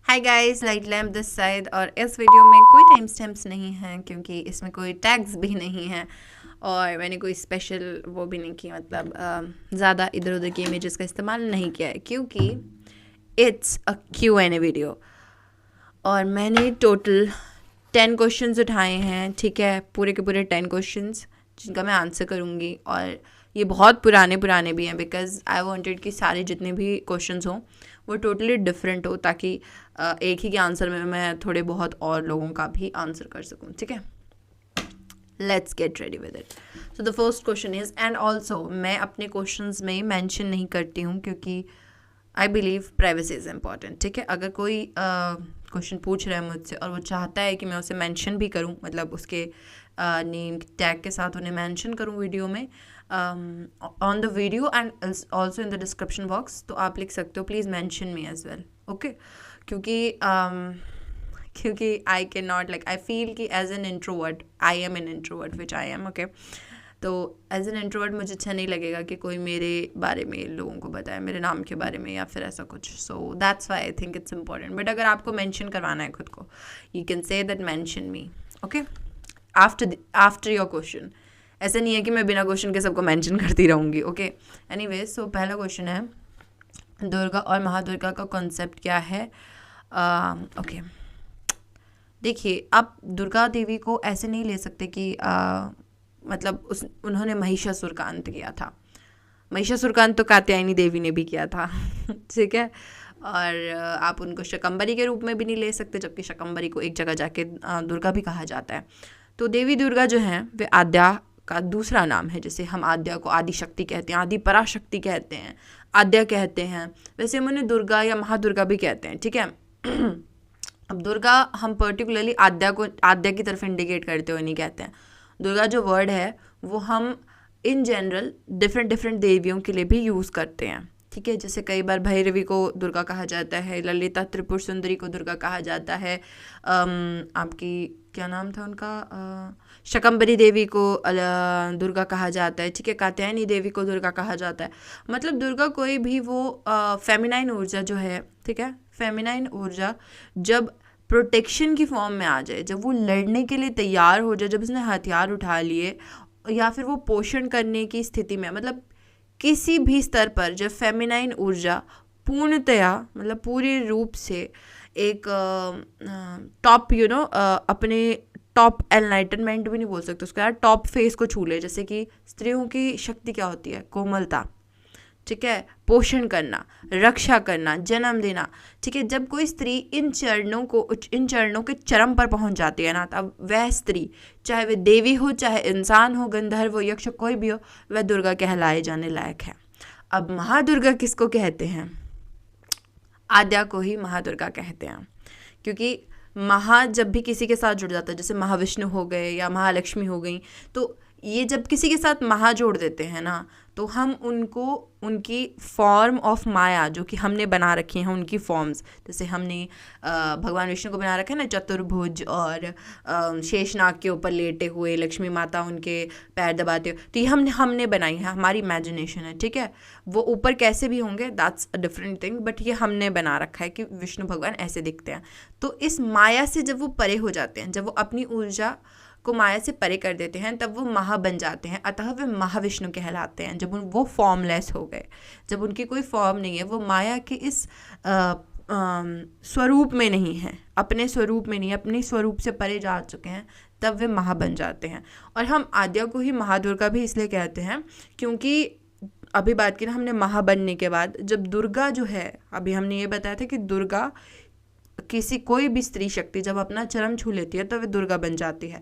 Hi guys, light lamp this side. और इस video में कोई टाइम स्टैम्प्स नहीं हैं क्योंकि इसमें कोई टैग्स भी नहीं है और मैंने कोई स्पेशल वो भी नहीं किया, मतलब ज़्यादा इधर उधर की इमेजेस का इस्तेमाल नहीं किया है क्योंकि इट्स अ Q&A वीडियो। और मैंने टोटल 10 क्वेश्चंस उठाए हैं, ठीक है, पूरे के पूरे 10 क्वेश्चंस जिनका मैं आंसर करूँगी। और ये बहुत पुराने पुराने भी हैं बिकॉज आई वांटेड कि सारे जितने भी क्वेश्चंस हों वो टोटली डिफरेंट हो ताकि एक ही के आंसर में मैं थोड़े बहुत और लोगों का भी आंसर कर सकूँ, ठीक है। Let's get ready with it. So the first question is, and also मैं अपने क्वेश्चंस में मेंशन नहीं करती हूँ क्योंकि I believe privacy is important, ठीक है। अगर कोई क्वेश्चन पूछ रहा है मुझसे और वो चाहता है कि मैं उसे मेंशन भी करूं, मतलब उसके नेम टैग के साथ उन्हें मेंशन करूं वीडियो में, on the video and also in the description box, तो आप लिख सकते हो please mention me as well, okay. क्योंकि I can not, like I feel कि as an introvert, I am an introvert which I am, okay. तो as an introvert मुझे अच्छा नहीं लगेगा कि कोई मेरे बारे में लोगों को बताए, मेरे नाम के बारे में या फिर ऐसा कुछ। So that's why I think it's important. But अगर आपको मेंशन करवाना है खुद को, you can say that mention me, okay, after your question. ऐसा नहीं है कि मैं बिना क्वेश्चन के सबको मेंशन करती रहूँगी, ओके। एनीवे, सो पहला क्वेश्चन है, दुर्गा और महादुर्गा का कॉन्सेप्ट क्या है। ओके, देखिए, आप दुर्गा देवी को ऐसे नहीं ले सकते कि मतलब उन्होंने महिषासुर का अंत किया था। महिषासुर का अंत तो कात्यायनी देवी ने भी किया था ठीक है। और आप उनको शकंबरी के रूप में भी नहीं ले सकते, जबकि शकंबरी को एक जगह जाके दुर्गा भी कहा जाता है। तो देवी दुर्गा जो है वे आद्या का दूसरा नाम है। जैसे हम आद्या को आदि शक्ति कहते हैं, आदि पराशक्ति कहते हैं, आद्या कहते हैं, वैसे हम उन्हें दुर्गा या महादुर्गा भी कहते हैं, ठीक है। अब दुर्गा हम पर्टिकुलरली आद्या की तरफ इंडिकेट करते हुए नहीं कहते हैं। दुर्गा जो वर्ड है वो हम इन जनरल डिफरेंट डिफरेंट देवियों के लिए भी यूज़ करते हैं, ठीक है। जैसे कई बार भैरवी को दुर्गा कहा जाता है, ललिता त्रिपुर सुंदरी को दुर्गा कहा जाता है, आपकी क्या नाम था उनका, शकंबरी देवी को दुर्गा कहा जाता है, ठीक है। कात्यायनी देवी को दुर्गा कहा जाता है। मतलब दुर्गा कोई भी वो फेमिनाइन ऊर्जा जो है, ठीक है, फेमिनाइन ऊर्जा जब प्रोटेक्शन की फॉर्म में आ जाए, जब वो लड़ने के लिए तैयार हो जाए, जब उसने हथियार उठा लिए, या फिर वो पोषण करने की स्थिति में, मतलब किसी भी स्तर पर जब फेमिनाइन ऊर्जा पूर्णतया, मतलब पूरे रूप से एक टॉप अपने टॉप एनलाइटनमेंट भी नहीं बोल सकते उसको यार, टॉप फेस को छू ले। जैसे कि स्त्रियों की शक्ति क्या होती है, कोमलता, ठीक है, पोषण करना, रक्षा करना, जन्म देना, ठीक है। जब कोई स्त्री इन चरणों के चरम पर पहुंच जाती है ना, तब वह स्त्री, चाहे वह देवी हो, चाहे इंसान हो, गंधर्व हो, यक्ष, कोई भी हो, वह दुर्गा कहलाए जाने लायक है। अब महादुर्गा किसको कहते हैं? आद्या को ही महादुर्गा कहते हैं, क्योंकि महा जब भी किसी के साथ जुड़ जाता है, जैसे महाविष्णु हो गए या महालक्ष्मी हो गई, तो ये जब किसी के साथ महा जोड़ देते हैं ना, तो हम उनको उनकी फॉर्म ऑफ माया जो कि हमने बना रखी हैं, उनकी फॉर्म्स, जैसे हमने भगवान विष्णु को बना रखा है ना, चतुर्भुज, और शेषनाग के ऊपर लेटे हुए, लक्ष्मी माता उनके पैर दबाते हुए, तो ये हमने बनाई है, हमारी इमेजिनेशन है, ठीक है। वो ऊपर कैसे भी होंगे that's a different thing, but ये हमने बना रखा है कि विष्णु भगवान ऐसे दिखते हैं। तो इस माया से जब वो परे हो जाते हैं, जब वो अपनी ऊर्जा को माया से परे कर देते हैं, तब वो महा बन जाते हैं, अतः वे महाविष्णु कहलाते हैं। जब वो फॉर्मलेस हो गए, जब उनकी कोई फॉर्म नहीं है, वो माया के इस स्वरूप में नहीं है, अपने स्वरूप में नहीं, अपने स्वरूप से परे जा चुके हैं, तब वे महा बन जाते हैं। और हम आद्या को ही महादुर्गा भी इसलिए कहते हैं क्योंकि अभी बात की ना हमने महा बनने के बाद, जब दुर्गा जो है, अभी हमने ये बताया था कि दुर्गा कोई भी स्त्री शक्ति जब अपना चरम छू लेती है तो वह दुर्गा बन जाती है।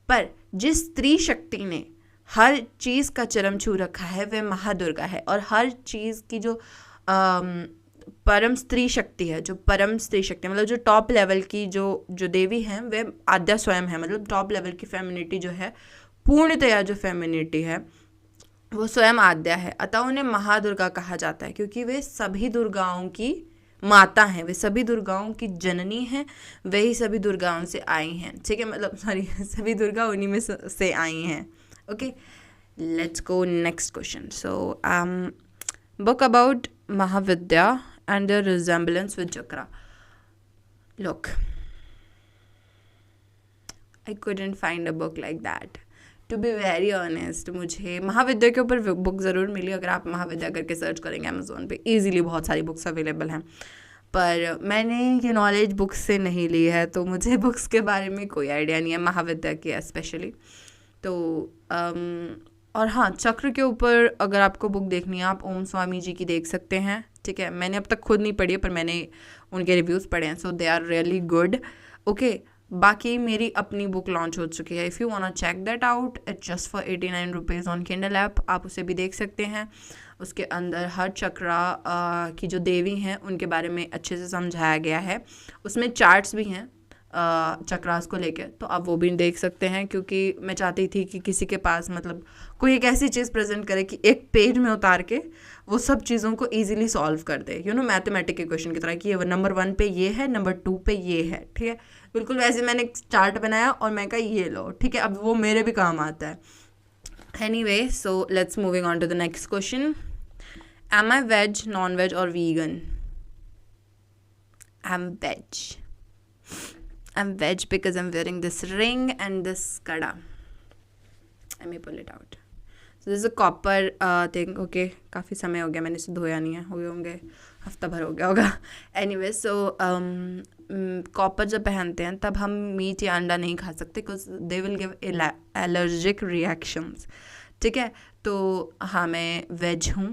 पर जिस स्त्री शक्ति ने हर चीज़ का चरम छू रखा है वह महादुर्गा है। और हर चीज़ की जो परम स्त्री शक्ति है, जो परम स्त्री शक्ति, मतलब जो टॉप लेवल की जो देवी हैं, वह आद्या स्वयं है। मतलब टॉप लेवल की फेमिनिटी जो है, पूर्णतया जो फेमिनिटी है, वो स्वयं आद्या है। अतः उन्हें महादुर्गा कहा जाता है क्योंकि वे सभी दुर्गाओं की माता हैं, वे सभी दुर्गाओं की जननी हैं, वही सभी दुर्गाओं से आई हैं, ठीक है, मतलब सॉरी सभी दुर्गा उन्हीं में से आई हैं, okay. Let's go next question. So book about Mahavidya and the resemblance with chakra. Look, I couldn't find a book like that. To be very honest, मुझे महाविद्या के ऊपर बुक ज़रूर मिली. अगर आप महाविद्या करके सर्च करेंगे अमेज़ोन पे ईज़िली बहुत सारी बुक्स अवेलेबल हैं, पर मैंने ये नॉलेज बुक्स से नहीं ली है, तो मुझे बुक्स के बारे में कोई आइडिया नहीं है, महाविद्या की स्पेशली. तो और हाँ, चक्र के ऊपर अगर आपको बुक देखनी है, आप ओम स्वामी जी की देख सकते हैं. ठीक है, मैंने अब तक खुद नहीं पढ़ी है, पर मैंने उनके रिव्यूज़ पढ़े हैं, so they are really good. Okay, बाकी मेरी अपनी बुक लॉन्च हो चुकी है. If you want check that out, it's just for 89 rupees on Kindle app. आप उसे भी देख सकते हैं. उसके अंदर हर चक्रा की जो देवी हैं उनके बारे में अच्छे से समझाया गया है. उसमें चार्ट्स भी हैं चक्रास को लेकर, तो आप वो भी देख सकते हैं. क्योंकि मैं चाहती थी कि किसी के पास मतलब कोई एक ऐसी चीज़ प्रेजेंट करे कि एक पेज में उतार के वो सब चीज़ों को ईजिली सॉल्व कर दे, मैथमेटिक इक्वेशन की तरह, कि ये नंबर 1 पे ये है, नंबर 2 पे ये है. ठीक है, बिल्कुल वैसे मैंने एक चार्ट बनाया और मैं कहा ये लो. ठीक है, अब वो मेरे भी काम आता है. Anyway, so let's moving on to the next question. Am I veg, non veg और vegan? I am veg. I'm veg because I'm wearing this ring and this kada. Let me pull it out. So this is a copper thing. Okay, काफ़ी समय हो गया, मैंने इसे धोया नहीं है, हुए होंगे हफ्ता भर हो गया होगा. Anyway, so कॉपर जब पहनते हैं तब हम मीट या अंडा नहीं खा सकते because they will give allergic reactions. ठीक है, तो हाँ, मैं वेज हूँ,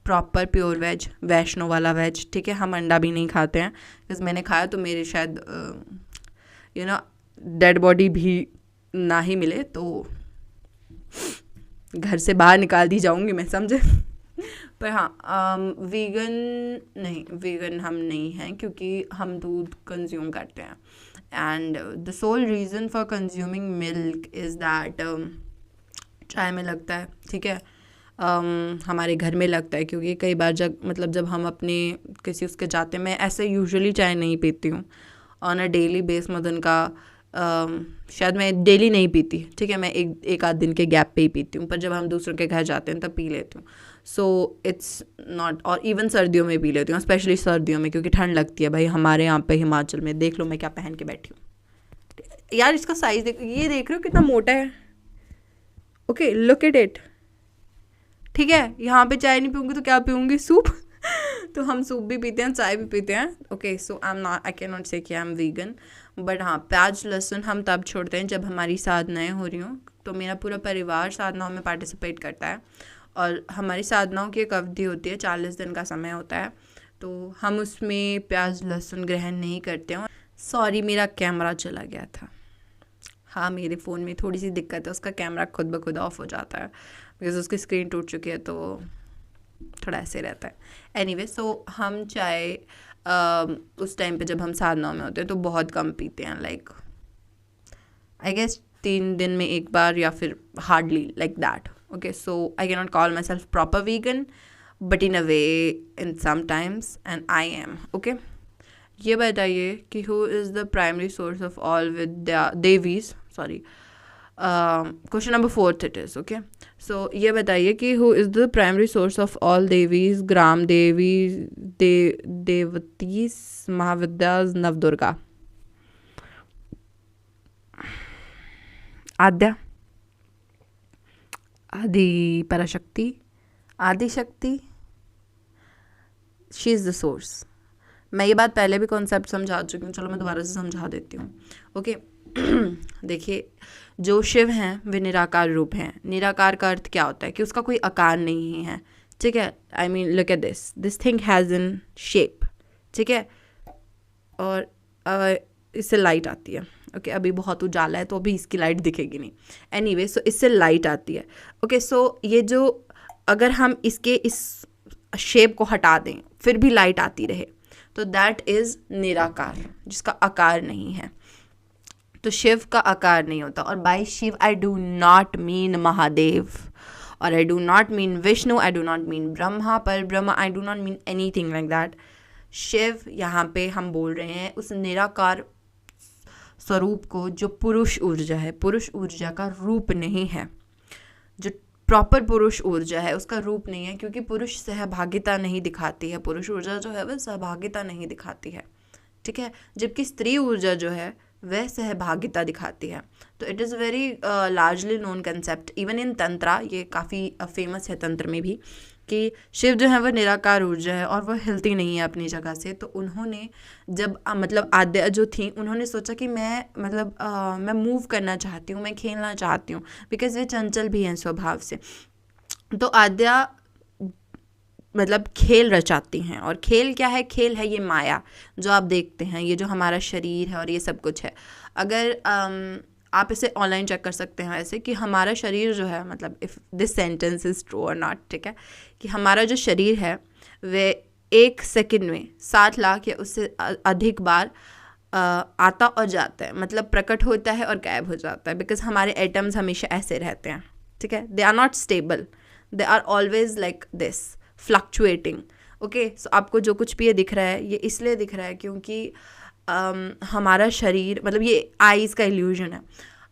प्रॉपर प्योर वेज, वैष्णो वाला वेज. ठीक है, हम अंडा भी नहीं खाते हैं बिकॉज मैंने खाया तो मेरे शायद डेड बॉडी भी ना ही मिले तो घर से बाहर निकाल दी जाऊंगी मैं, समझे. पर हाँ, वीगन हम नहीं हैं क्योंकि हम दूध कंज्यूम करते हैं. And the soul reason for consuming milk is that चाय में लगता है. ठीक है, हमारे घर में लगता है क्योंकि कई बार जब हम अपने किसी उसके जाते हैं, मैं ऐसे यूजुअली चाय नहीं पीती हूँ on a daily base. Madan का शायद मैं डेली नहीं पीती. ठीक है, मैं एक आध दिन के गैप पे ही पीती हूँ, पर जब हम दूसरों के घर जाते हैं तब पी लेती हूँ. सो इट्स नॉट, और इवन सर्दियों में पी लेती हूँ, स्पेशली सर्दियों में क्योंकि ठंड लगती है. भाई हमारे यहाँ पे हिमाचल में देख लो मैं क्या पहन के बैठी हूँ यार. इसका साइज़ ये देख रहे हो कितना मोटा है. Okay, look at it. ठीक है, यहाँ पे चाय नहीं पीऊँगी तो क्या पीऊँगी? सूप. तो हम सूप भी पीते हैं, चाय भी पीते हैं. Okay, so I can not से कि आई एम वीगन. बट हाँ, प्याज लहसुन हम तब छोड़ते हैं जब हमारी साधनाएँ हो रही हों. तो मेरा पूरा परिवार साधनाओं में पार्टिसिपेट करता है और हमारी साधनाओं की एक अवधि होती है, 40 दिन का समय होता है. तो हम उसमें प्याज लहसुन ग्रहण नहीं करते हैं. सॉरी, मेरा कैमरा चला गया था. हाँ, मेरे फ़ोन में थोड़ी सी दिक्कत है, उसका कैमरा खुद ब खुद ऑफ हो जाता है बिकॉज उसकी स्क्रीन टूट चुकी है, तो थोड़ा ऐसे रहता है. एनीवे, सो हम चाय उस टाइम पे जब हम साधनाओं में होते हैं तो बहुत कम पीते हैं. लाइक आई गेस 3 दिन में एक बार या फिर hardly like that. Okay, so I can not call myself proper vegan but in a way in some times and I am. Okay, ये बताइए कि who is the primary source of all Vidya devis. Sorry, question number 4 it is. Okay, so ये बताइए कि who is the primary source of all devis, gram devi, devatis, Mahavidyas, Navadurga? Adya, Adi Parashakti, Adishakti. She is the source. मैं ये बात पहले भी कॉन्सेप्ट समझा चुकी हूँ, चलो मैं दोबारा से समझा देती हूँ. ओके, देखिए, जो शिव हैं वे निराकार रूप हैं. निराकार का अर्थ क्या होता है कि उसका कोई आकार नहीं है. ठीक है, I mean look at this thing has in shape. ठीक है, और इससे लाइट आती है. ओके, अभी बहुत उजाला है तो अभी इसकी लाइट दिखेगी नहीं. एनीवे, सो इससे लाइट आती है. ओके, सो ये जो अगर हम इसके इस शेप को हटा दें फिर भी लाइट आती रहे तो दैट इज़ निराकार, जिसका आकार नहीं है. तो शिव का आकार नहीं होता. और by Shiva I do not mean Mahadev, और I do not mean Vishnu, I do not mean Brahma, पर Brahma, I do not mean anything like that. Shiva यहाँ पे हम बोल रहे हैं उस निराकार स्वरूप को जो पुरुष ऊर्जा है. पुरुष ऊर्जा का रूप नहीं है, जो प्रॉपर पुरुष ऊर्जा है उसका रूप नहीं है, क्योंकि पुरुष सहभागिता नहीं दिखाती है. पुरुष ऊर्जा जो है वह सहभागिता नहीं दिखाती है. ठीक है, जबकि स्त्री ऊर्जा जो है वह सहभागिता दिखाती है। तो it is very largely known concept even in tantra, ये काफ़ी फेमस है तंत्र में भी, कि शिव जो है वह निराकार ऊर्जा है और वह हिलती नहीं है अपनी जगह से। तो उन्होंने जब मतलब आद्या जो थी, उन्होंने सोचा कि मैं मतलब मैं मूव करना चाहती हूँ, मैं खेलना चाहती हूँ, बिकॉज वे चंचल भी हैं स्वभाव से। तो आद्या मतलब खेल रचाती हैं, और खेल क्या है? खेल है ये माया जो आप देखते हैं, ये जो हमारा शरीर है और ये सब कुछ है। अगर आप इसे ऑनलाइन चेक कर सकते हैं वैसे, कि हमारा शरीर जो है, मतलब if this sentence is true और नॉट, ठीक है, कि हमारा जो शरीर है वह 1 सेकंड में 60 लाख या उससे अधिक बार आता और जाता है, मतलब प्रकट होता है और गायब हो जाता है, बिकॉज हमारे एटम्स हमेशा ऐसे रहते हैं, ठीक है, they are not stable, they are always like this fluctuating. Okay, so आपको जो कुछ भी ये दिख रहा है, ये इसलिए दिख रहा है क्योंकि हमारा शरीर, मतलब ये आइज़ का इल्यूजन है।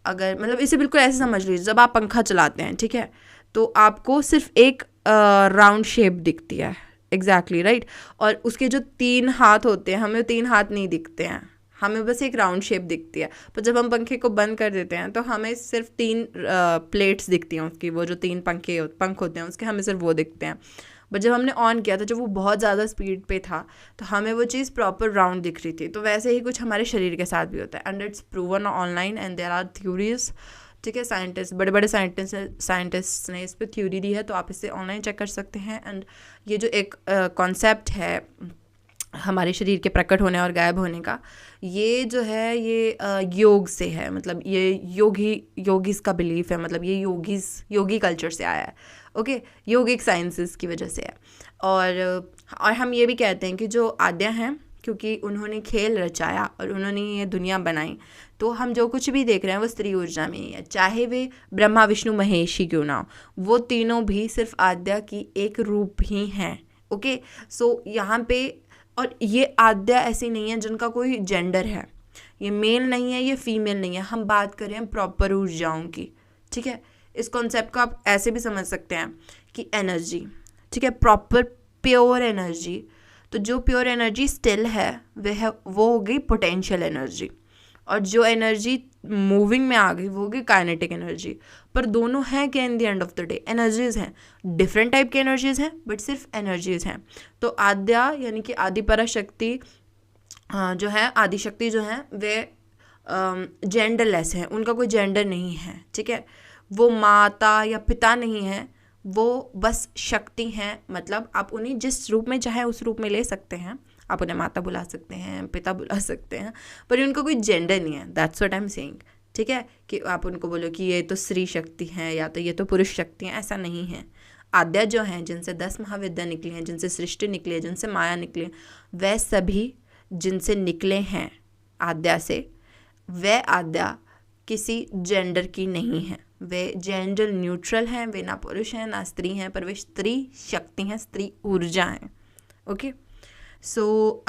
अगर मतलब इसे बिल्कुल ऐसे समझ लीजिए, जब आप पंखा चलाते हैं, ठीक है, तो आपको सिर्फ एक राउंड शेप दिखती है, एग्जैक्टली राइट, और उसके जो 3 हाथ होते हैं, हमें 3 हाथ नहीं दिखते हैं, हमें बस एक राउंड शेप दिखती है। पर जब हम पंखे को बंद कर देते हैं तो हमें सिर्फ 3 प्लेट्स दिखती हैं उसकी, वो जो 3 पंख होते हैं उसके, हमें सिर्फ वो दिखते हैं। बट जब हमने ऑन किया था, जब वो बहुत ज़्यादा स्पीड पे था, तो हमें वो चीज़ प्रॉपर राउंड दिख रही थी। तो वैसे ही कुछ हमारे शरीर के साथ भी होता है, and it's proven online and there are theories, ठीक है, साइंटिस्ट, बड़े बड़े साइंटिस्ट ने इस पर थ्योरी दी है, तो आप इसे ऑनलाइन चेक कर सकते हैं। एंड ये जो एक कॉन्सेप्ट है हमारे शरीर के प्रकट होने और गायब होने का, ये जो है ये योग से है, मतलब ये योगीज का बिलीफ है, मतलब ये योगी कल्चर से आया है। ओके, योगिक साइंसेस की वजह से है। और हम ये भी कहते हैं कि जो आद्या हैं, क्योंकि उन्होंने खेल रचाया और उन्होंने ये दुनिया बनाई, तो हम जो कुछ भी देख रहे हैं वो स्त्री ऊर्जा में ही है, चाहे वे ब्रह्मा विष्णु महेश ही क्यों ना हो, वो तीनों भी सिर्फ आद्या की एक रूप ही हैं। ओके, सो यहाँ पे, और ये आद्या ऐसी नहीं है जिनका कोई जेंडर है, ये मेल नहीं है, ये फीमेल नहीं है, हम बात कर रहे हैं प्रॉपर ऊर्जाओं की, ठीक है। इस कॉन्सेप्ट को आप ऐसे भी समझ सकते हैं कि एनर्जी, ठीक है, प्रॉपर प्योर एनर्जी, तो जो प्योर एनर्जी स्टिल है वो हो गई पोटेंशियल एनर्जी, और जो एनर्जी मूविंग में आ गई वो हो गई काइनेटिक एनर्जी। पर दोनों हैं कि इन the end of the day energies हैं, डिफरेंट टाइप की एनर्जीज हैं, बट सिर्फ एनर्जीज हैं। तो आद्या यानी कि आदि पराशक्ति जो है, आदि शक्ति जो है, वे जेंडरलेस हैं, उनका कोई जेंडर नहीं है, ठीक है, वो माता या पिता नहीं है, वो बस शक्ति हैं। मतलब आप उन्हें जिस रूप में चाहे उस रूप में ले सकते हैं, आप उन्हें माता बुला सकते हैं, पिता बुला सकते हैं, पर उनका कोई जेंडर नहीं है, that's what I am saying, ठीक है, कि आप उनको बोलो कि ये तो स्त्री शक्ति है या तो ये तो पुरुष शक्ति है, ऐसा नहीं है। आद्या जो हैं, जिनसे 10 महाविद्या निकली हैं, जिनसे सृष्टि निकली है, जिनसे माया निकली है, वह सभी जिनसे निकले हैं आद्या से, वह आद्या किसी जेंडर की नहीं है, वे जेंडर न्यूट्रल हैं, वे ना पुरुष हैं ना स्त्री हैं, पर वे स्त्री शक्ति हैं, स्त्री ऊर्जा हैं। ओके, सो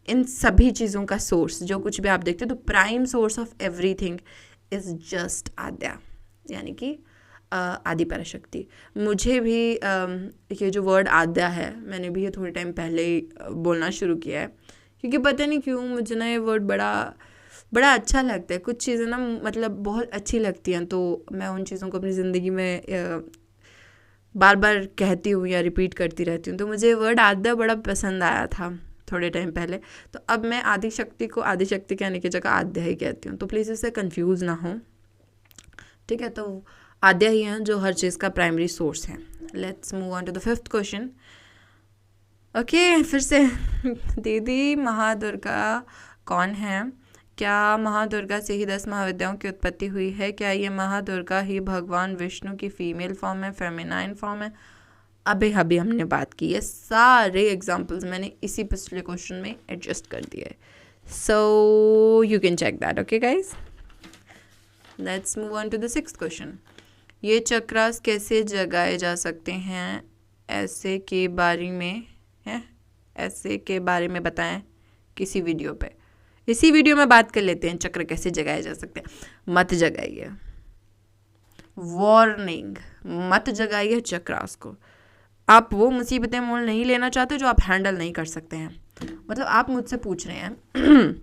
इन सभी चीज़ों का सोर्स जो कुछ भी आप देखते हैं, तो prime source of everything is just Adya, यानी कि आदि पराशक्ति। मुझे भी ये जो वर्ड आद्या है, मैंने भी ये थोड़े टाइम पहले ही बोलना शुरू किया है, क्योंकि पता नहीं क्यों मुझे ना ये वर्ड बड़ा अच्छा लगता है। कुछ चीज़ें ना मतलब बहुत अच्छी लगती हैं, तो मैं उन चीज़ों को अपनी ज़िंदगी में बार बार कहती हूँ या रिपीट करती रहती हूँ। तो मुझे वर्ड आद्या बड़ा पसंद आया था थोड़े टाइम पहले, तो अब मैं आदि शक्ति को आदि शक्ति कहने की जगह आद्या ही कहती हूँ, तो प्लीज़ इससे कंफ्यूज ना हो, ठीक है। तो आद्या ही हैं जो हर चीज़ का प्राइमरी सोर्स है। Let's move on to the 5th question. Okay, फिर से दीदी महादुर्गा कौन है? क्या महादुर्गा से ही 10 महाविद्याओं की उत्पत्ति हुई है? क्या ये महादुर्गा ही भगवान विष्णु की फीमेल फॉर्म है, फेमिनाइन फॉर्म है? अभी हमने बात की है, सारे एग्जाम्पल्स मैंने इसी पिछले क्वेश्चन में एडजस्ट कर दिए, so you can check that. Okay guys, let's move on to the 6th question. ये चक्रास कैसे जगाए जा सकते हैं? ऐसे के बारे में बताएं किसी वीडियो पे। इसी वीडियो में बात कर लेते हैं चक्र कैसे जगाए जा सकते हैं। मत जगाइए, वार्निंग, मत जगाइए चक्रास को। आप वो मुसीबतें मोल नहीं लेना चाहते जो आप हैंडल नहीं कर सकते हैं। मतलब आप मुझसे पूछ रहे हैं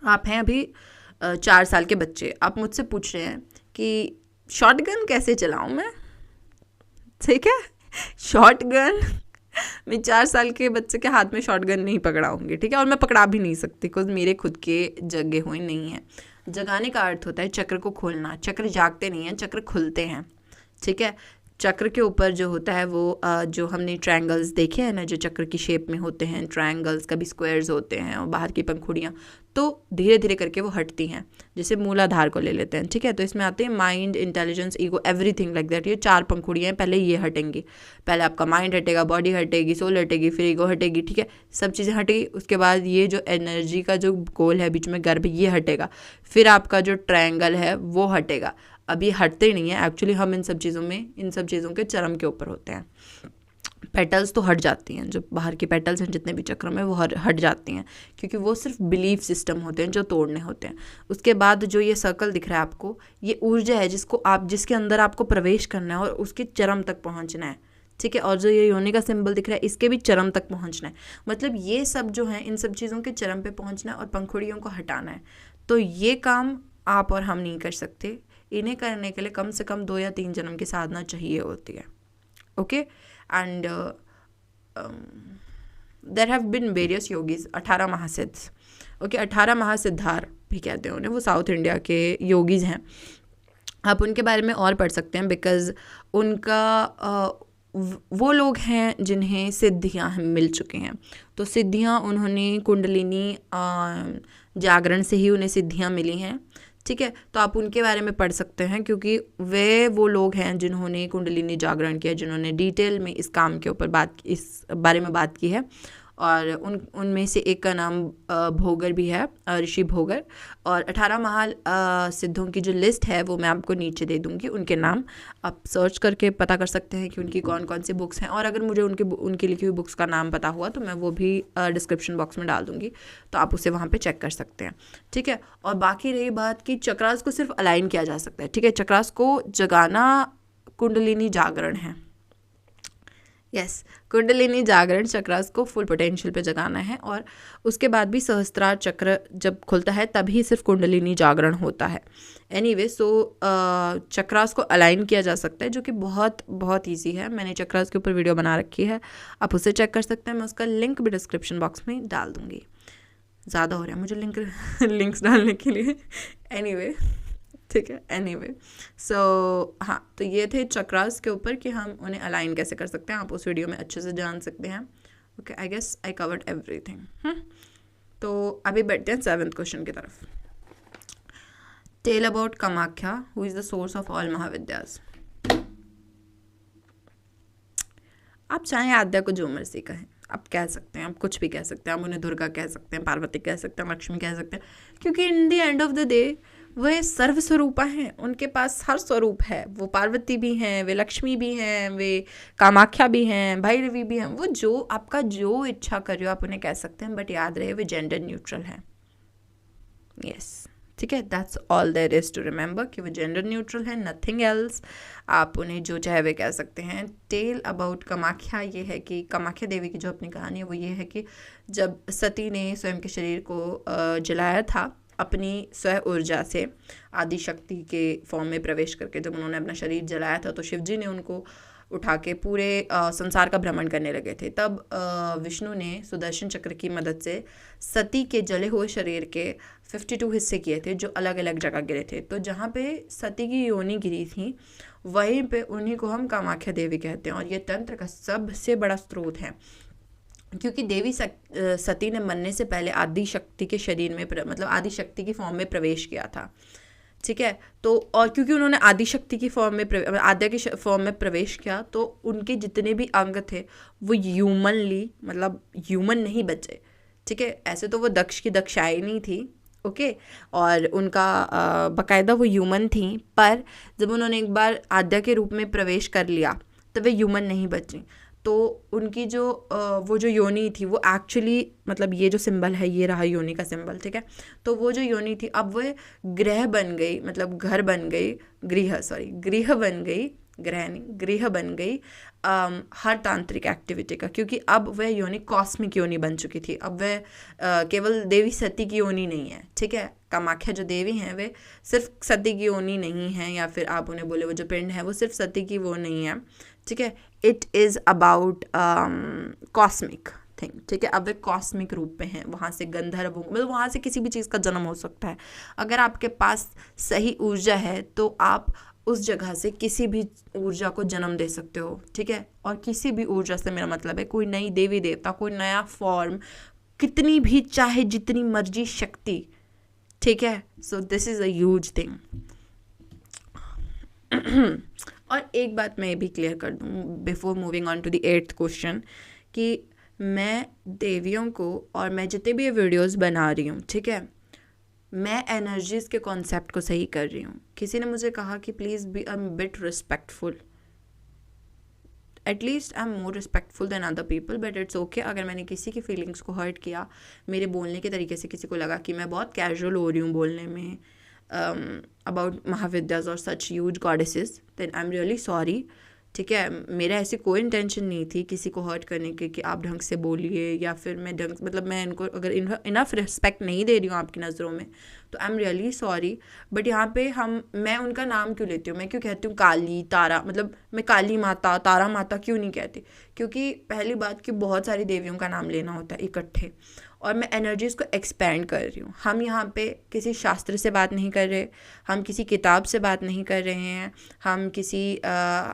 आप हैं अभी 4 साल के बच्चे, आप मुझसे पूछ रहे हैं कि शॉटगन कैसे चलाऊं मैं, ठीक है। शॉटगन मैं 4 साल के बच्चे के हाथ में शॉटगन नहीं पकड़ाऊंगी, ठीक है, और मैं पकड़ा भी नहीं सकती बिकॉज मेरे खुद के जगे हुए नहीं हैं। जगाने का अर्थ होता है चक्र को खोलना। चक्र जागते नहीं हैं, चक्र खुलते हैं, ठीक है। चक्र के ऊपर जो होता है वो जो हमने ट्रायंगल्स देखे हैं ना, जो चक्र की शेप में होते हैं ट्रायंगल्स, कभी स्क्वायर्स होते हैं और बाहर की पंखुड़ियाँ, तो धीरे धीरे करके वो हटती हैं। जैसे मूलाधार को ले लेते हैं, ठीक है, तो इसमें आते हैं mind, intelligence, ego, everything like that. ये 4 पंखुड़ियाँ हैं, पहले ये हटेंगी। पहले आपका माइंड हटेगा, बॉडी हटेगी, सोल हटेगी, फिर ईगो हटेगी, ठीक है, सब चीज़ें हटेगी। उसके बाद ये जो एनर्जी का जो गोल है बीच में गर्भ, ये हटेगा। फिर आपका जो ट्रायंगल है वो हटेगा। अब ये हटते ही नहीं है एक्चुअली, हम इन सब चीज़ों के चरम के ऊपर होते हैं। पेटल्स तो हट जाती हैं, जो बाहर की पेटल्स हैं जितने भी चक्र में, वो हट जाती हैं, क्योंकि वो सिर्फ बिलीफ सिस्टम होते हैं जो तोड़ने होते हैं। उसके बाद जो ये सर्कल दिख रहा है आपको, ये ऊर्जा है जिसके अंदर आपको प्रवेश करना है और उसके चरम तक पहुंचना है, ठीक है। और जो ये योनि का सिंबल दिख रहा है, इसके भी चरम तक पहुंचना है। मतलब ये सब जो है, इन सब चीज़ों के चरम पे पहुंचना है और पंखुड़ियों को हटाना है। तो ये काम आप और हम नहीं कर सकते। इन्हें करने के लिए कम से कम 2 या 3 जन्म की साधना चाहिए होती है, okay. And there have been various yogis, 18 Mahasiddha, okay, 18 Mahasiddhar भी कहते हैं उन्हें, वो साउथ इंडिया के योगीज हैं। आप उनके बारे में और पढ़ सकते हैं बिकॉज़ उनका वो लोग हैं जिन्हें सिद्धियां मिल चुकी हैं। तो सिद्धियां उन्होंने कुंडलिनी जागरण से ही उन्हें सिद्धियां मिली हैं, ठीक है। तो आप उनके बारे में पढ़ सकते हैं, क्योंकि वो लोग हैं जिन्होंने कुंडलिनी जागरण किया, जिन्होंने डिटेल में इस काम के ऊपर इस बारे में बात की है। और उनमें से एक का नाम भोगर भी है, ऋषि भोगर। और 18 सिद्धों की जो लिस्ट है वो मैं आपको नीचे दे दूँगी, उनके नाम आप सर्च करके पता कर सकते हैं कि उनकी कौन कौन सी बुक्स हैं। और अगर मुझे उनकी लिखी हुई बुक्स का नाम पता हुआ तो मैं वो भी डिस्क्रिप्शन बॉक्स में डाल दूँगी, तो आप उसे वहाँ पर चेक कर सकते हैं, ठीक है। और बाकी रही बात कि चक्रास को सिर्फ अलाइन किया जा सकता है, ठीक है। चक्रास को जगाना कुंडलिनी जागरण है, यस, कुंडलिनी जागरण चक्रास को फुल पोटेंशियल पे जगाना है। और उसके बाद भी सहस्त्रार चक्र जब खुलता है तभी सिर्फ कुंडलिनी जागरण होता है। एनीवे, सो चक्रास को अलाइन किया जा सकता है, जो कि बहुत बहुत ईजी है। मैंने चक्रास के ऊपर वीडियो बना रखी है, आप उसे चेक कर सकते हैं। मैं उसका लिंक भी डिस्क्रिप्शन बॉक्स में डाल दूँगी। ज़्यादा हो रहा है मुझे लिंक्स डालने के लिए, एनीवे, ठीक है। एनीवे, सो हाँ, तो ये थे चक्रास के ऊपर कि हम उन्हें अलाइन कैसे कर सकते हैं। आप उस वीडियो में अच्छे से जान सकते हैं, okay. I guess I covered everything. तो अभी बढ़ते हैं 7th क्वेश्चन की तरफ। Tell about Kamakhya, who is the source of all Mahavidyas. आप चाहें आद्या को जो मर्जी कहें, आप कह सकते हैं, आप कुछ भी कह सकते हैं। आप उन्हें दुर्गा कह सकते हैं, पार्वती कह सकते हैं, लक्ष्मी कह सकते हैं, क्योंकि in the end of the day they सर्वस्वरूपा हैं। उनके पास हर स्वरूप है। वो पार्वती भी हैं, वे लक्ष्मी भी हैं, वे कामाख्या भी हैं, भैरवी भी हैं। वो जो आपका जो इच्छा कर रहे हो आप उन्हें कह सकते हैं, बट याद रहे वे जेंडर न्यूट्रल हैं, यस, ठीक है। That's all there is to remember कि वो जेंडर न्यूट्रल है, नथिंग एल्स। आप उन्हें जो चाहे वे कह सकते हैं। टेल अबाउट कामाख्या ये है कि कामाख्या देवी की जो अपनी कहानी है वो ये है कि जब सती ने स्वयं के शरीर को जलाया था अपनी स्व ऊर्जा से, आदि शक्ति के फॉर्म में प्रवेश करके जब उन्होंने अपना शरीर जलाया था, तो शिवजी ने उनको उठा के पूरे संसार का भ्रमण करने लगे थे। तब विष्णु ने सुदर्शन चक्र की मदद से सती के जले हुए शरीर के 52 हिस्से किए थे, जो अलग अलग जगह गिरे थे। तो जहाँ पे सती की योनि गिरी थी वहीं पे उन्हीं को हम कामाख्या देवी कहते हैं। और ये तंत्र का सबसे बड़ा स्रोत है, क्योंकि देवी सती ने मरने से पहले आदि शक्ति के शरीर में मतलब आदि शक्ति की फॉर्म में प्रवेश किया था, ठीक है। तो और क्योंकि उन्होंने आदि शक्ति की फॉर्म में आद्या की फॉर्म में प्रवेश किया, तो उनके जितने भी अंग थे वो ह्यूमन नहीं बचे, ठीक है। ऐसे तो वो दक्ष की दक्षायनी थी, ओके, और उनका बाकायदा वो ह्यूमन थी, पर जब उन्होंने एक बार आद्या के रूप में प्रवेश कर लिया तो वे ह्यूमन नहीं बची। तो उनकी जो वो जो योनि थी वो एक्चुअली मतलब ये जो सिंबल है ये रहा योनि का सिंबल, ठीक है। तो वो जो योनि थी अब वह ग्रह बन गई, मतलब घर बन गई, गृह बन गई गृहिणी, गृह बन गई हर तांत्रिक एक्टिविटी का, क्योंकि अब वह योनि कॉस्मिक योनि बन चुकी थी। अब वह केवल देवी सती की योनि नहीं है, ठीक है। कामाख्या जो देवी हैं वे सिर्फ सती की योनि नहीं है, या फिर आप उन्हें बोले वो जो पिंड है वो सिर्फ सती की वो नहीं है, ठीक है। It is about cosmic thing, ठीक है। अब वे कॉस्मिक रूप में हैं, वहाँ से गंधर्व, मतलब वहाँ से किसी भी चीज़ का जन्म हो सकता है। अगर आपके पास सही ऊर्जा है तो आप उस जगह से किसी भी ऊर्जा को जन्म दे सकते हो, ठीक है। और किसी भी ऊर्जा से मेरा मतलब है कोई नई देवी देवता, कोई नया फॉर्म, कितनी भी चाहे जितनी मर्जी शक्ति, ठीक है। So this is a huge thing. और एक बात मैं ये भी क्लियर कर दूँ before moving on to the 8th question, कि मैं देवियों को, और मैं जितने भी ये वीडियोस बना रही हूँ, ठीक है, मैं एनर्जीज़ के कॉन्सेप्ट को सही कर रही हूँ। किसी ने मुझे कहा कि please be a bit respectful, at least I am more respectful than other people, but it's okay. अगर मैंने किसी की फीलिंग्स को हर्ट किया, मेरे बोलने के तरीके से किसी को लगा कि मैं बहुत कैजुअल हो रही हूँ बोलने में अबाउट महाविद्याज और such huge goddesses, then I am really sorry, ठीक है। मेरा ऐसी कोई इंटेंशन नहीं थी किसी को हर्ट करने की कि आप ढंग से बोलिए, या फिर मैं मतलब मैं इनको अगर इनफ रिस्पेक्ट नहीं दे रही हूँ आपकी नज़रों में, तो आई एम रियली सॉरी। बट यहाँ पे मैं उनका नाम क्यों लेती हूँ, मैं क्यों कहती हूँ काली तारा, मतलब मैं काली माता तारा माता क्यों नहीं कहती, क्योंकि पहली बात कि बहुत सारी देवियों का नाम लेना होता है इकट्ठे, और मैं एनर्जीज़ को एक्सपेंड कर रही हूँ। हम यहाँ पे किसी शास्त्र से बात नहीं कर रहे, हम किसी किताब से बात नहीं कर रहे हैं, हम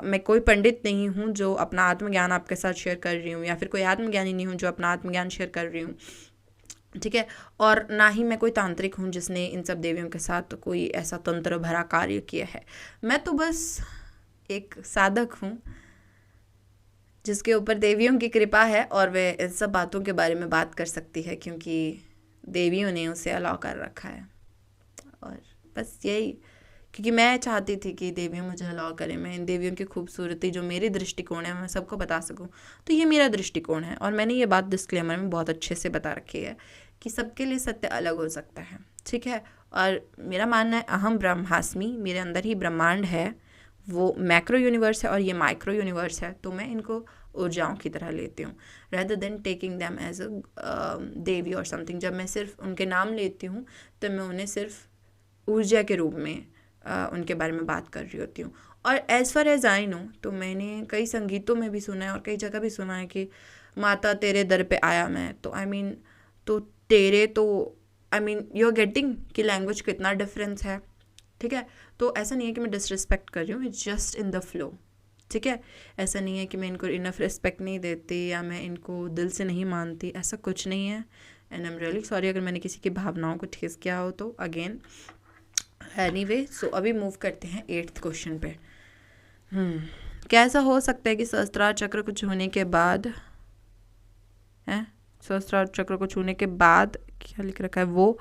मैं कोई पंडित नहीं हूँ जो अपना आत्मज्ञान आपके साथ शेयर कर रही हूँ, या फिर कोई आत्मज्ञानी नहीं हूँ जो अपना आत्मज्ञान शेयर कर रही हूँ, ठीक है। और ना ही मैं कोई तांत्रिक हूँ जिसने इन सब देवियों के साथ कोई ऐसा तंत्र भरा कार्य किया है। मैं तो बस एक साधक हूँ जिसके ऊपर देवियों की कृपा है, और वे इन सब बातों के बारे में बात कर सकती है क्योंकि देवियों ने उसे अलाउ कर रखा है। और बस यही, क्योंकि मैं चाहती थी कि देवियों मुझे अलाउ करें, मैं इन देवियों की खूबसूरती जो मेरी दृष्टिकोण है मैं सबको बता सकूं। तो ये मेरा दृष्टिकोण है, और मैंने ये बात डिस्क्लेमर में बहुत अच्छे से बता रखी है कि सबके लिए सत्य अलग हो सकता है, ठीक है। और मेरा मानना है अहम ब्रह्मास्मि, मेरे अंदर ही ब्रह्मांड है, वो मैक्रो यूनिवर्स है और ये माइक्रो यूनिवर्स है, तो मैं इनको ऊर्जाओं की तरह लेती हूँ rather than taking them as a devi और समथिंग। जब मैं सिर्फ उनके नाम लेती हूँ तो मैं उन्हें सिर्फ ऊर्जा के रूप में उनके बारे में बात कर रही होती हूँ। और as far as I know, तो मैंने कई संगीतों में भी सुना है और कई जगह भी सुना है कि माता तेरे दर पे आया मैं, तो आई मीन तो तेरे तो I mean you are getting कि लैंग्वेज कितना डिफरेंस है, ठीक है। तो ऐसा नहीं है कि मैं डिसरिस्पेक्ट कर रही हूँ, it's just in the flow, ठीक है। ऐसा नहीं है कि मैं इनको इनफ रिस्पेक्ट नहीं देती या मैं इनको दिल से नहीं मानती, ऐसा कुछ नहीं है। And I am really sorry अगर मैंने किसी की भावनाओं को ठेस किया हो तो अगेन एनीवे। सो अभी मूव करते हैं 8th क्वेश्चन पे। कैसा हो सकता है कि सहस्त्रार चक्र को छूने के बाद सहस्त्रार चक्र को छूने के बाद क्या लिख रखा है, वो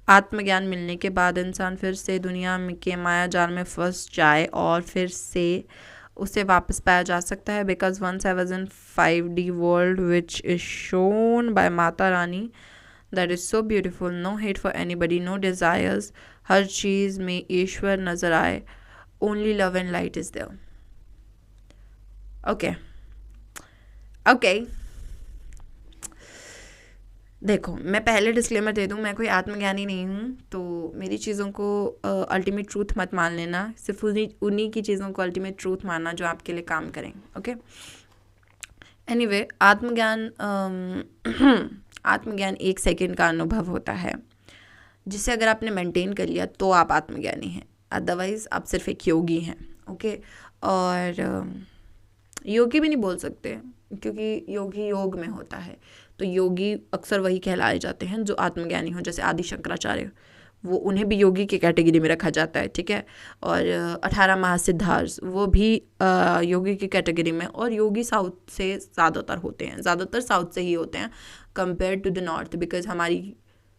आत्मज्ञान मिलने के बाद इंसान फिर से दुनिया के माया जाल में फंस जाए और फिर से उसे वापस पाया जा सकता है। Because once I was in 5D world which is shown by Mata Rani that is so beautiful, no hate for anybody, no desires, हर चीज़ में ईश्वर नज़र आए, only love and light is there. Okay okay, देखो मैं पहले डिस्क्लेमर दे दूँ, मैं कोई आत्मज्ञानी नहीं हूँ, तो मेरी चीज़ों को अल्टीमेट ट्रूथ मत मान लेना, सिर्फ उन्हीं की चीज़ों को अल्टीमेट ट्रूथ मानना जो आपके लिए काम करें, ओके। एनीवे, आत्मज्ञान 1 सेकंड का अनुभव होता है जिसे अगर आपने मेंटेन कर लिया तो आप आत्मज्ञानी हैं, अदरवाइज़ आप सिर्फ एक योगी हैं, ओके। और योगी भी नहीं बोल सकते क्योंकि योगी योग में होता है, तो योगी अक्सर वही कहलाए जाते हैं जो आत्मज्ञानी हो, जैसे आदि शंकराचार्य, वो उन्हें भी योगी की कैटेगरी में रखा जाता है, ठीक है। और 18 महासिद्धार्थ वो भी योगी की कैटेगरी में, और योगी साउथ से ज़्यादातर होते हैं, ज़्यादातर साउथ से ही होते हैं compare to the north, because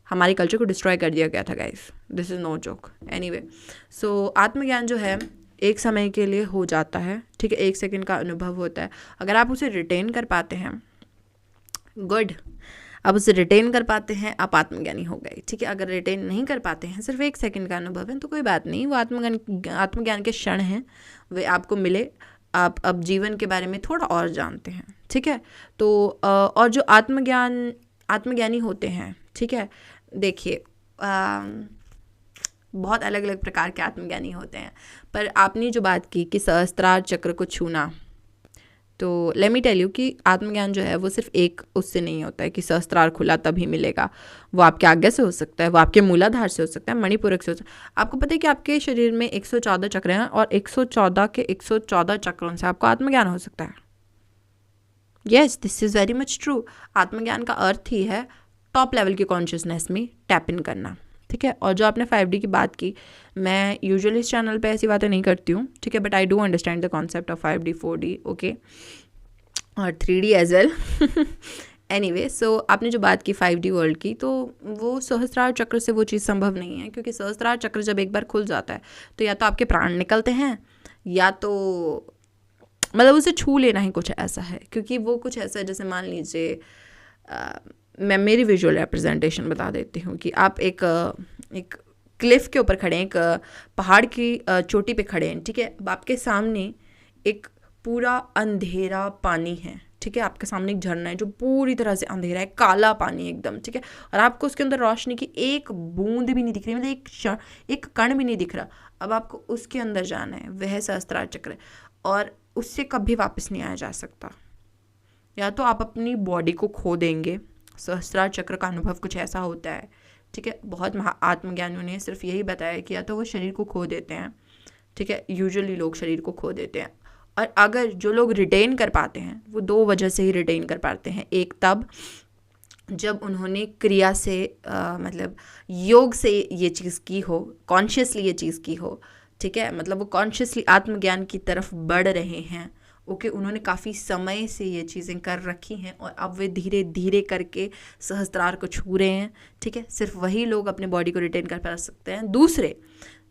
हमारी कल्चर को डिस्ट्रॉय कर दिया गया था guys, this is no joke. Anyway, so आत्मज्ञान जो है एक समय के लिए हो जाता है, ठीक है, 1 सेकंड का अनुभव होता है। अगर आप उसे रिटेन कर पाते हैं, गुड, आप उसे रिटेन कर पाते हैं, आप आत्मज्ञानी हो गए, ठीक है। अगर रिटेन नहीं कर पाते हैं, सिर्फ 1 सेकंड का अनुभव है, तो कोई बात नहीं, वो आत्मज्ञान के क्षण हैं, वे आपको मिले, आप अब जीवन के बारे में थोड़ा और जानते हैं, ठीक है। तो और जो आत्मज्ञानी होते हैं, ठीक है, देखिए बहुत अलग अलग प्रकार के आत्मज्ञानी होते हैं, पर आपने जो बात की कि सहस्त्रार चक्र को छूना, तो लेट मी टेल यू कि आत्मज्ञान जो है वो सिर्फ एक उससे नहीं होता है कि सहस्त्रार खुला तभी मिलेगा। वो आपके आज्ञा से हो सकता है, वो आपके मूलाधार से हो सकता है, मणिपुरक से हो सकता है। आपको पता है कि आपके शरीर में 114 चक्र हैं और 114 के 114 चक्रों से आपको आत्मज्ञान हो सकता है। Yes, this is very much true. आत्मज्ञान का अर्थ ही है टॉप लेवल की कॉन्शियसनेस में टैप इन करना, ठीक है। और जो आपने 5D की बात की, मैं यूजुअली इस चैनल पे ऐसी बातें नहीं करती हूँ, ठीक है, but I do understand the concept of 5D 4D okay, और 3D एज वेल। एनीवे, सो आपने जो बात की 5D वर्ल्ड की, तो वो सहस्त्रार चक्र से वो चीज़ संभव नहीं है, क्योंकि सहस्त्रार चक्र जब एक बार खुल जाता है तो या तो आपके प्राण निकलते हैं, या तो मतलब उसे छू लेना ही कुछ ऐसा है, क्योंकि वो कुछ ऐसा है जैसे मान लीजिए मैं मेरी विजुअल रिप्रेजेंटेशन बता देती हूँ कि आप एक क्लिफ के ऊपर खड़े हैं, एक पहाड़ की चोटी पे खड़े हैं, ठीक है। अब आपके सामने एक पूरा अंधेरा पानी है, ठीक है, आपके सामने एक झरना है जो पूरी तरह से अंधेरा है, काला पानी एकदम, ठीक है, और आपको उसके अंदर रोशनी की एक बूंद भी नहीं दिख रही, मतलब एक कण भी नहीं दिख रहा। अब आपको उसके अंदर जाना है, वह सहस्त्रार चक्र है, और उससे कभी वापस नहीं आया जा सकता। या तो आप अपनी बॉडी को खो देंगे, सहस्त्रार चक्र का अनुभव कुछ ऐसा होता है, ठीक है। बहुत आत्मज्ञानियों ने सिर्फ यही बताया कि या तो वो शरीर को खो देते हैं, ठीक है, यूजुअली लोग शरीर को खो देते हैं, और अगर जो लोग रिटेन कर पाते हैं वो 2 वजह से ही रिटेन कर पाते हैं। एक तब जब उन्होंने क्रिया से मतलब योग से ये चीज़ की हो, कॉन्शियसली ये चीज़ की हो, ठीक है, मतलब वो कॉन्शियसली आत्मज्ञान की तरफ बढ़ रहे हैं, ओके, उन्होंने काफ़ी समय से ये चीज़ें कर रखी हैं और अब वे धीरे धीरे करके सहस्त्रार को छू रहे हैं, ठीक है। सिर्फ वही लोग अपने बॉडी को रिटेन कर पा सकते हैं। दूसरे,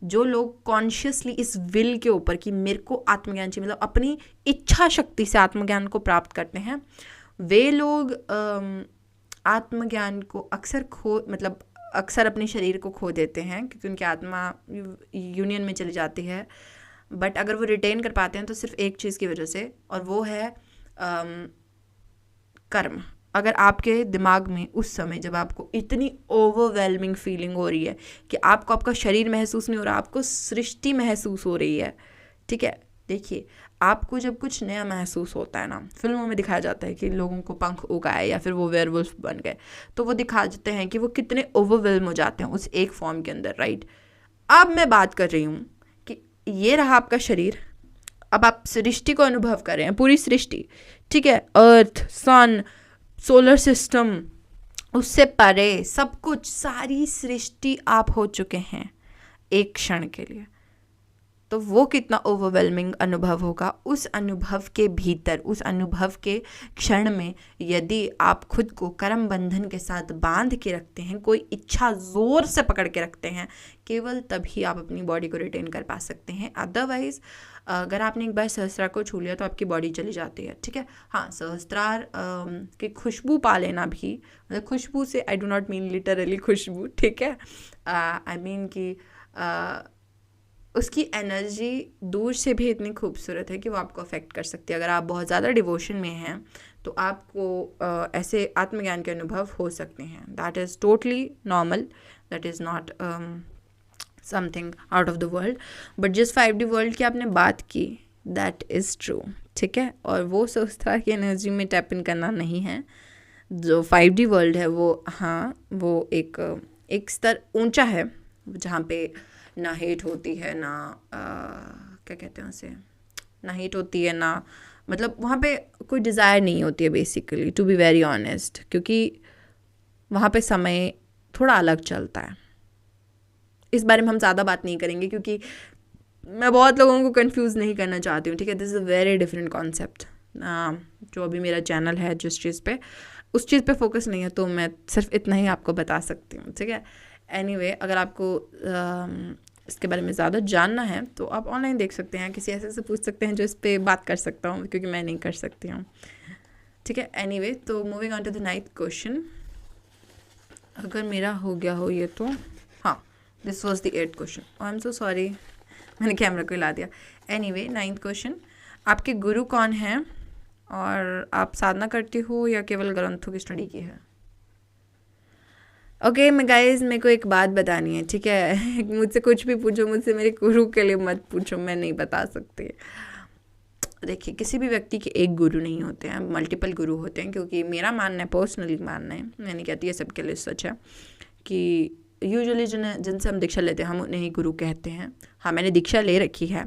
जो लोग कॉन्शियसली इस विल के ऊपर कि मेरे को आत्मज्ञान चाहिए, मतलब अपनी इच्छा शक्ति से आत्मज्ञान को प्राप्त करते हैं, वे लोग आत्मज्ञान को अक्सर अपने शरीर को खो देते हैं, क्योंकि उनकी आत्मा यूनियन में चली जाती है। बट अगर वो रिटेन कर पाते हैं तो सिर्फ एक चीज़ की वजह से, और वो है कर्म। अगर आपके दिमाग में उस समय जब आपको इतनी ओवरवेलमिंग फीलिंग हो रही है कि आपको आपका शरीर महसूस नहीं हो रहा, आपको सृष्टि महसूस हो रही है, ठीक है। देखिए, आपको जब कुछ नया महसूस होता है ना, फिल्मों में दिखाया जाता है कि लोगों को पंख उगाए या फिर वो वेयरवुल्फ बन गए, तो वो दिखाते हैं कि वो कितने ओवरवेलम हो जाते हैं उस एक फॉर्म के अंदर, राइट। अब मैं बात कर रही हूँ कि ये रहा आपका शरीर, अब आप सृष्टि को अनुभव कर रहे हैं, पूरी सृष्टि, ठीक है, अर्थ, सन, सोलर सिस्टम, उससे परे सब कुछ, सारी सृष्टि आप हो चुके हैं एक क्षण के लिए। तो वो कितना ओवरवेलमिंग अनुभव होगा। उस अनुभव के भीतर, उस अनुभव के क्षण में यदि आप खुद को कर्म बंधन के साथ बांध के रखते हैं, कोई इच्छा ज़ोर से पकड़ के रखते हैं, केवल तभी आप अपनी बॉडी को रिटेन कर पा सकते हैं। अदरवाइज अगर आपने एक बार सहस्त्रार को छू लिया तो आपकी बॉडी चली जाती है, ठीक है। हाँ, सहस्त्रार की खुशबू पा लेना भी, मतलब खुशबू से I do not mean literally khushboo, ठीक है, आई मीन कि उसकी एनर्जी दूर से भी इतनी खूबसूरत है कि वो आपको अफेक्ट कर सकती है। अगर आप बहुत ज़्यादा डिवोशन में हैं तो आपको ऐसे आत्मज्ञान के अनुभव हो सकते हैं। That is totally normal, that is not something out of the world. But जिस 5D वर्ल्ड की आपने बात की, दैट इज़ ट्रू, ठीक है। और वो सहस्त्रार की एनर्जी में टैप इन करना नहीं है। जो 5D वर्ल्ड है वो, हाँ, वो एक स्तर ऊंचा है, जहाँ पे ना हेट होती है, ना क्या कहते हैं उसे, ना हेट होती है, ना मतलब वहाँ पे कोई डिज़ायर नहीं होती है basically, to be very honest, क्योंकि वहाँ पे समय थोड़ा अलग चलता है। इस बारे में हम ज़्यादा बात नहीं करेंगे क्योंकि मैं बहुत लोगों को कंफ्यूज नहीं करना चाहती हूँ, ठीक है। This is a very different concept. जो अभी मेरा चैनल है जिस चीज़ पे, उस चीज़ पे फोकस नहीं है, तो मैं सिर्फ इतना ही आपको बता सकती हूँ, ठीक है। एनीवे, अगर आपको इसके बारे में ज़्यादा जानना है तो आप ऑनलाइन देख सकते हैं, किसी ऐसे से पूछ सकते हैं जो इस पर बात कर सकता हूँ, क्योंकि मैं नहीं कर सकती हूँ, ठीक है। एनीवे, तो moving on to the 9th question, अगर मेरा हो गया हो ये तो, हाँ, this was the 8th question. I am so sorry, मैंने कैमरा को हिला दिया। एनीवे 9th क्वेश्चन, आपके गुरु कौन हैं और आप साधना करती हो या केवल ग्रंथों की स्टडी की है? ओके मैं गाइज, मेरे को एक बात बतानी है, ठीक है? मुझसे कुछ भी पूछो, मुझसे मेरे गुरु के लिए मत पूछो, मैं नहीं बता सकती। देखिए, किसी भी व्यक्ति के एक गुरु नहीं होते हैं, मल्टीपल गुरु होते हैं। क्योंकि मेरा मानना है, पर्सनली मानना है, मैं नहीं कहती है सबके लिए सच है, कि यूजुअली जिनसे हम दीक्षा लेते हैं हम उन्हें ही गुरु कहते हैं। हाँ, मैंने दीक्षा ले रखी है,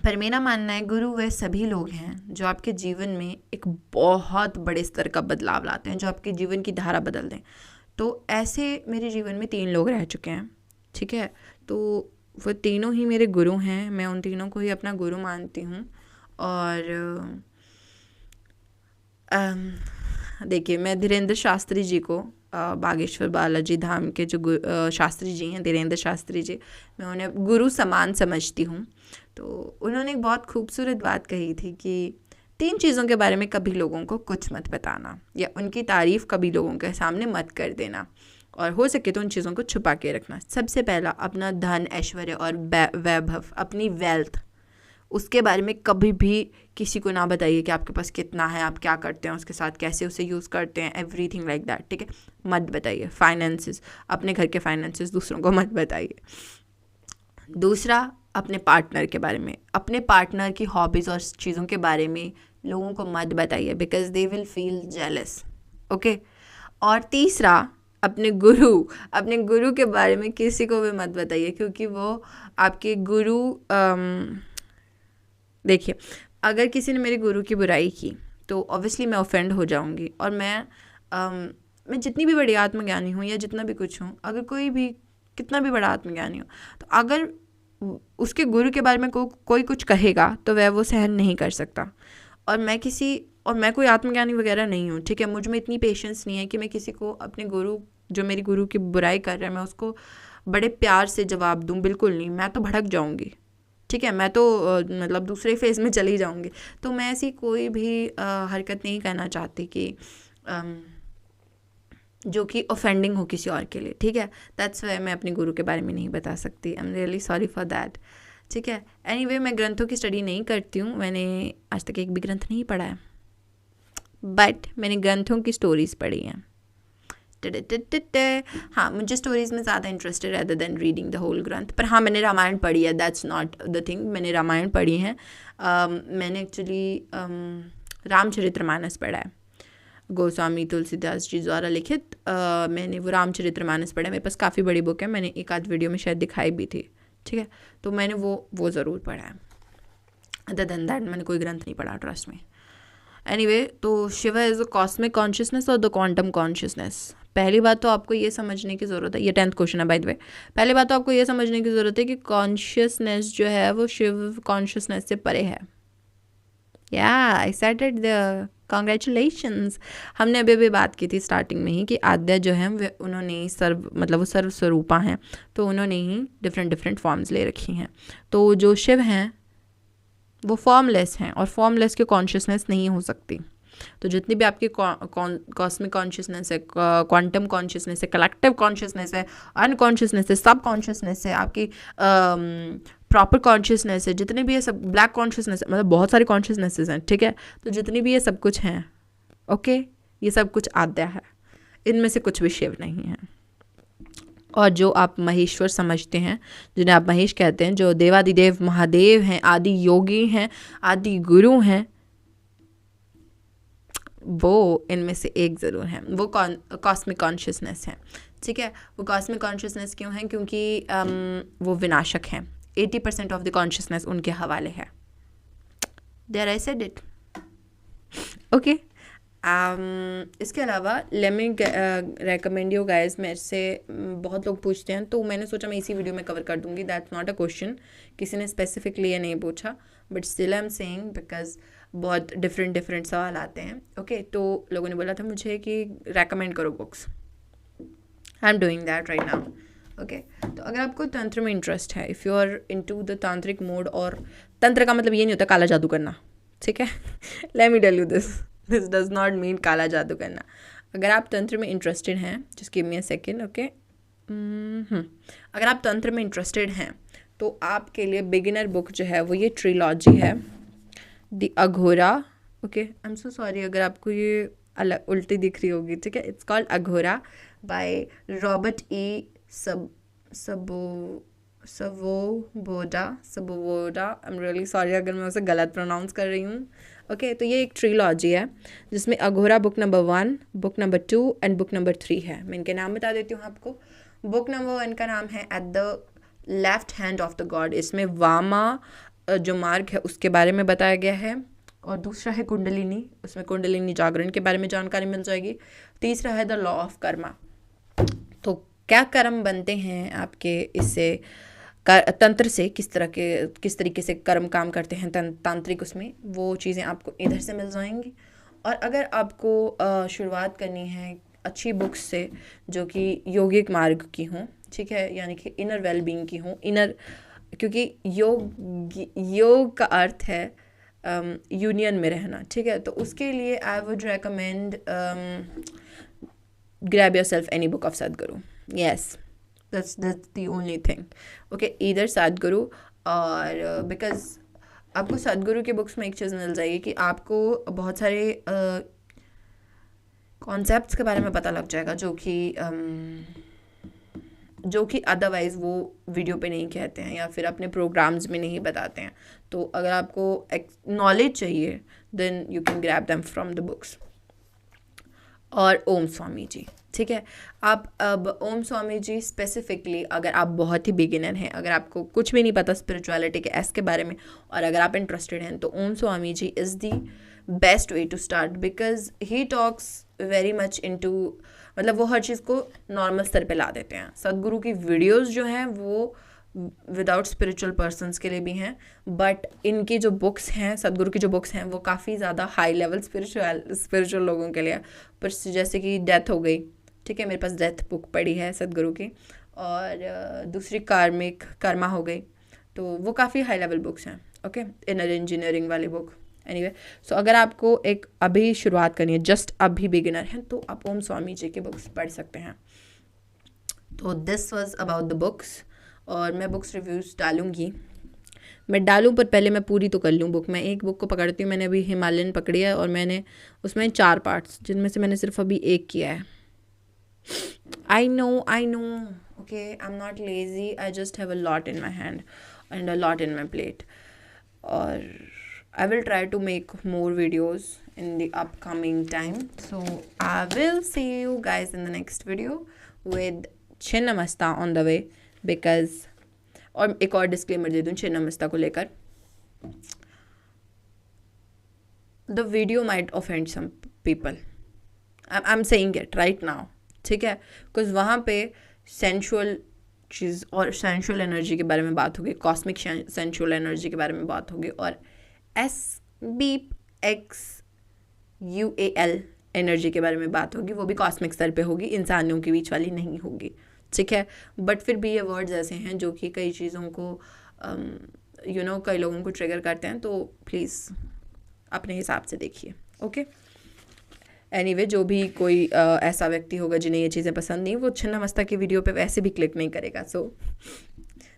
पर मेरा मानना है गुरु वह सभी लोग हैं जो आपके जीवन में एक बहुत बड़े स्तर का बदलाव लाते हैं, जो आपके जीवन की धारा बदल दें। तो ऐसे मेरे जीवन में 3 लोग रह चुके हैं, ठीक है? तो वो तीनों ही मेरे गुरु हैं, मैं उन तीनों को ही अपना गुरु मानती हूँ। और देखिए, मैं धीरेंद्र शास्त्री जी को, बागेश्वर बालाजी धाम के जो शास्त्री जी हैं, धीरेंद्र शास्त्री जी, मैं उन्हें गुरु समान समझती हूँ। तो उन्होंने एक बहुत खूबसूरत बात कही थी कि 3 चीज़ों के बारे में कभी लोगों को कुछ मत बताना, या उनकी तारीफ़ कभी लोगों के सामने मत कर देना, और हो सके तो उन चीज़ों को छुपा के रखना। सबसे पहला, अपना धन, ऐश्वर्य और वैभव, अपनी वेल्थ, उसके बारे में कभी भी किसी को ना बताइए कि आपके पास कितना है, आप क्या करते हैं उसके साथ, कैसे उसे यूज़ करते हैं, एवरीथिंग लाइक दैट, ठीक है? मत बताइए। फाइनेंसेस, अपने घर के फाइनेंसेस दूसरों को मत बताइए। दूसरा, अपने पार्टनर के बारे में, अपने पार्टनर की हॉबीज़ और चीज़ों के बारे में लोगों को मत बताइए, because they will feel jealous, okay? और तीसरा, अपने गुरु के बारे में किसी को भी मत बताइए, क्योंकि वो आपके गुरु, देखिए, अगर किसी ने मेरे गुरु की बुराई की तो ऑब्वियसली मैं ऑफेंड हो जाऊंगी। और मैं जितनी भी बड़ी आत्मज्ञानी हूँ या जितना भी कुछ हूँ, अगर कोई भी कितना भी बड़ा आत्मज्ञानी हो, तो अगर उसके गुरु के बारे में कोई कुछ कहेगा तो वह वो सहन नहीं कर सकता। और मैं कोई आत्मज्ञानी वगैरह नहीं हूँ, ठीक है? मुझ में इतनी पेशेंस नहीं है कि मैं किसी को अपने गुरु, जो मेरी गुरु की बुराई कर रहा है, मैं उसको बड़े प्यार से जवाब दूँ। बिल्कुल नहीं, मैं तो भड़क जाऊँगी, ठीक है? मैं तो मतलब दूसरे फेज़ में चली जाऊँगी। तो मैं ऐसी कोई भी हरकत नहीं करना चाहती कि जो कि ऑफेंडिंग हो किसी और के लिए, ठीक है? दैट्स वाई मैं अपने गुरु के बारे में नहीं बता सकती। आई am really sorry for that, ठीक है? एनीवे, मैं ग्रंथों की स्टडी नहीं करती हूँ, मैंने आज तक एक भी ग्रंथ नहीं पढ़ा है, बट मैंने ग्रंथों की स्टोरीज़ पढ़ी हैं। हाँ, मुझे स्टोरीज़ में ज़्यादा interested rather than reading the whole ग्रंथ। पर हाँ, मैंने रामायण पढ़ी है, दैट्स नॉट द थिंग। मैंने रामायण पढ़ी है। मैंने एक्चुअली रामचरितमानस पढ़ा है, गोस्वामी तुलसीदास जी द्वारा लिखित। मैंने वो रामचरितमानस पढ़ा है, मेरे पास काफ़ी बड़ी बुक है, मैंने एक आध वीडियो में शायद दिखाई भी थी, ठीक है? तो मैंने वो ज़रूर पढ़ा है। अदर देन दैट मैंने कोई ग्रंथ नहीं पढ़ा, ट्रस्ट में। एनीवे, तो Shiva is the cosmic consciousness और द क्वांटम कॉन्शियसनेस। पहली बात तो आपको ये समझने की ज़रूरत है, ये 10th क्वेश्चन है बाय द वे। पहली बात तो आपको ये समझने की ज़रूरत है कि कॉन्शियसनेस जो है वो शिव कॉन्शियसनेस से परे है। या आई सेड इट, द कॉन्ग्रेचुलेशंस। हमने अभी बात की थी स्टार्टिंग में ही कि आद्या जो है उन्होंने वो सर्व स्वरूपा हैं, तो उन्होंने ही डिफरेंट फॉर्म्स ले रखी हैं। तो जो शिव हैं वो फॉर्मलेस हैं, और फॉर्मलेस की कॉन्शियसनेस नहीं हो सकती। तो जितनी भी आपकी कॉस्मिक कॉन्शियसनेस है, क्वांटम कॉन्शियसनेस है, कलेक्टिव कॉन्शियसनेस है, अनकॉन्शियसनेस है, सब कॉन्शियसनेस है, आपकी प्रॉपर कॉन्शियसनेस है, जितने भी ये सब ब्लैक कॉन्शियसनेस है, मतलब बहुत सारी कॉन्शियसनेसेस हैं, ठीक है? तो जितनी भी ये सब कुछ हैं, ओके, ये सब कुछ आद्या है, इनमें से कुछ भी शिव नहीं है। और जो आप महेश्वर समझते हैं, जिन्हें आप महेश कहते हैं, जो देवादिदेव महादेव हैं, आदि योगी हैं, आदि गुरु हैं, वो इनमें से एक ज़रूर है, वो कॉस्मिक कॉन्शियसनेस है, ठीक है? वो कॉस्मिक कॉन्शियसनेस क्यों है? क्योंकि वो विनाशक हैं। 80% ऑफ द कॉन्शियसनेस उनके हवाले है। There I said it, okay. इसके अलावा let me recommend you guys, मेरे से बहुत लोग पूछते हैं, तो मैंने सोचा मैं इसी वीडियो में कवर कर दूंगी। दैट्स नॉट अ क्वेश्चन, किसी ने स्पेसिफिकली ये नहीं पूछा, but still I am saying because बहुत डिफरेंट सवाल आते हैं, ओके? तो लोगों ने बोला था मुझे कि रेकमेंड करो books, I am doing that right now, okay? तो अगर आपको तंत्र में इंटरेस्ट है, if you are into the tantric mode, और तंत्र का मतलब ये नहीं होता काला जादू करना, ठीक है? Let me tell you this does not mean काला जादू करना, अगर आप तंत्र में इंटरेस्टेड हैं, just give me a second, okay. अगर आप तंत्र में इंटरेस्टेड हैं तो आपके लिए बिगिनर बुक जो है वो ये ट्रिलॉजी है, the Aghora. Okay, I am so sorry अगर आपको ये अलग उल्टी दिख रही होगी, ठीक है। It's called Aghora by Robert E Svoboda. I am really sorry अगर मैं उसे गलत प्रोनाउंस कर रही हूँ। ओके, तो ये एक ट्रिलॉजी है जिसमें Aghora book number 1, book number 2 and book number 3 है। मैं इनके नाम बता देती हूँ आपको। बुक नंबर 1 का नाम है at the left hand of the God. इसमें वामा जो मार्ग है उसके बारे में बताया गया है। और दूसरा है कुंडलिनी, उसमें कुंडलिनी जागरण के बारे में जानकारी मिल जाएगी। तीसरा है द लॉ ऑफ कर्मा, तो क्या कर्म बनते हैं आपके इससे, तंत्र से किस तरीके से कर्म काम करते हैं तांत्रिक, उसमें वो चीज़ें आपको इधर से मिल जाएंगी। और अगर आपको शुरुआत करनी है अच्छी बुक्स से जो कि योगिक मार्ग की हों, ठीक है, यानी कि इनर वेलबींग की हों, क्योंकि योग का अर्थ है यूनियन में रहना, ठीक है। तो उसके लिए I would recommend grab yourself any book of Sadhguru. Yes, that's the only thing. Okay, either Sadhguru और because आपको सदगुरु की बुक्स में एक चीज़ मिल जाएगी कि आपको बहुत सारे कॉन्सेप्ट्स के बारे में पता लग जाएगा जो कि अदरवाइज़ वो वीडियो पे नहीं कहते हैं या फिर अपने प्रोग्राम्स में नहीं बताते हैं। तो अगर आपको नॉलेज चाहिए then you can grab them from the books. और ओम स्वामी जी, ठीक है। आप अब ओम स्वामी जी स्पेसिफिकली अगर आप बहुत ही बिगिनर हैं, अगर आपको कुछ भी नहीं पता स्पिरिचुअलिटी के के बारे में और अगर आप इंटरेस्टेड हैं, तो Om Swami ji is the best way to start because he talks very much into, मतलब वो हर चीज़ को नॉर्मल स्तर पे ला देते हैं। सदगुरु की वीडियोस जो हैं वो विदाउट स्पिरिचुअल पर्सनस के लिए भी हैं, बट इनकी जो बुक्स हैं, सदगुरु की जो बुक्स हैं वो काफ़ी ज़्यादा हाई लेवल स्पिरिचुअल लोगों के लिए। पर जैसे कि डेथ हो गई, ठीक है, मेरे पास डेथ बुक पड़ी है सदगुरु की, और दूसरी कर्मा हो गई, तो वो काफ़ी हाई लेवल बुक्स हैं। ओके, इनर इंजीनियरिंग वाली बुक। एनीवे, सो अगर आपको एक अभी शुरुआत करनी है, जस्ट अभी बिगिनर हैं, तो आप ओम स्वामी जी की बुक्स पढ़ सकते हैं। तो this was about the books, और मैं बुक्स रिव्यूज़ डालूँगी। मैं डालूँ पर पहले मैं पूरी तो कर लूँ बुक। मैं एक बुक को पकड़ती हूँ, मैंने अभी हिमालयन पकड़ी है और मैंने उसमें 4 पार्ट्स, जिनमें से मैंने सिर्फ अभी 1 किया है। I know okay, I am not lazy, I just have a lot in my hand and a lot in my plate, और I will try to make more videos in the upcoming time. So I will see you guys in the next video with Chinnamasta on the way, because और एक और disclaimer दे दूँ छिन्नमस्ता को लेकर, the video might offend some people. I'm saying it right now, ठीक है, because वहाँ पे सेंशुअल चीज़ और सेंशुअल एनर्जी के बारे में बात होगी, कॉस्मिक सेंशुअल एनर्जी के बारे में बात होगी, और SBXUAL एनर्जी के बारे में बात होगी। वो भी कॉस्मिक स्तर पे होगी, इंसानियों के बीच वाली नहीं होगी, ठीक है। बट फिर भी ये वर्ड्स ऐसे हैं जो कि कई चीज़ों को कई लोगों को ट्रिगर करते हैं, तो प्लीज़ अपने हिसाब से देखिए। ओके, एनीवे, जो भी कोई ऐसा व्यक्ति होगा जिन्हें ये चीज़ें पसंद नहीं, वो छिन्नमस्ता की वीडियो पे वैसे भी क्लिक नहीं करेगा। सो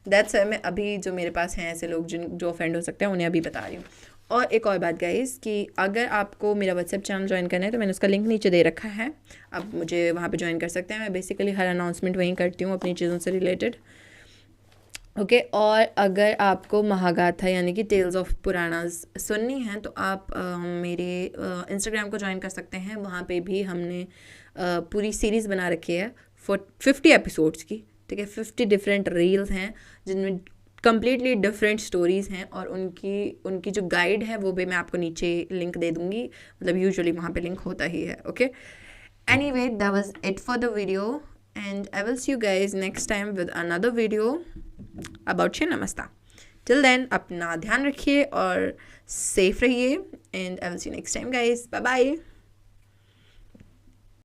दैट्स वाई मैं अभी जो मेरे पास हैं ऐसे लोग जो ऑफेंड हो सकते हैं उन्हें अभी बता रही हूँ। और एक और बात गाइस, कि अगर आपको मेरा व्हाट्सएप चैनल ज्वाइन करना है तो मैंने उसका लिंक नीचे दे रखा है, आप मुझे वहाँ पे ज्वाइन कर सकते हैं। मैं बेसिकली हर अनाउंसमेंट वहीं करती हूँ अपनी चीज़ों से रिलेटेड। ओके, और अगर आपको महागाथा यानी कि टेल्स ऑफ पुराणास सुननी है तो आप मेरे इंस्टाग्राम को ज्वाइन कर सकते हैं। वहाँ पे भी हमने पूरी सीरीज़ बना रखी है 50 एपिसोड्स की, ठीक है। 50 डिफरेंट रील्स हैं जिनमें कम्प्लीटली डिफरेंट स्टोरीज़ हैं, और उनकी जो गाइड है वो भी मैं आपको नीचे लिंक दे दूँगी, मतलब यूजुअली वहाँ पे लिंक होता ही है। Okay, anyway, that was it for the video, and I will see you guys next time with another video about Chhinnamasta. Till then अपना ध्यान रखिए और सेफ रहिए, and I will see you next time guys. Bye bye.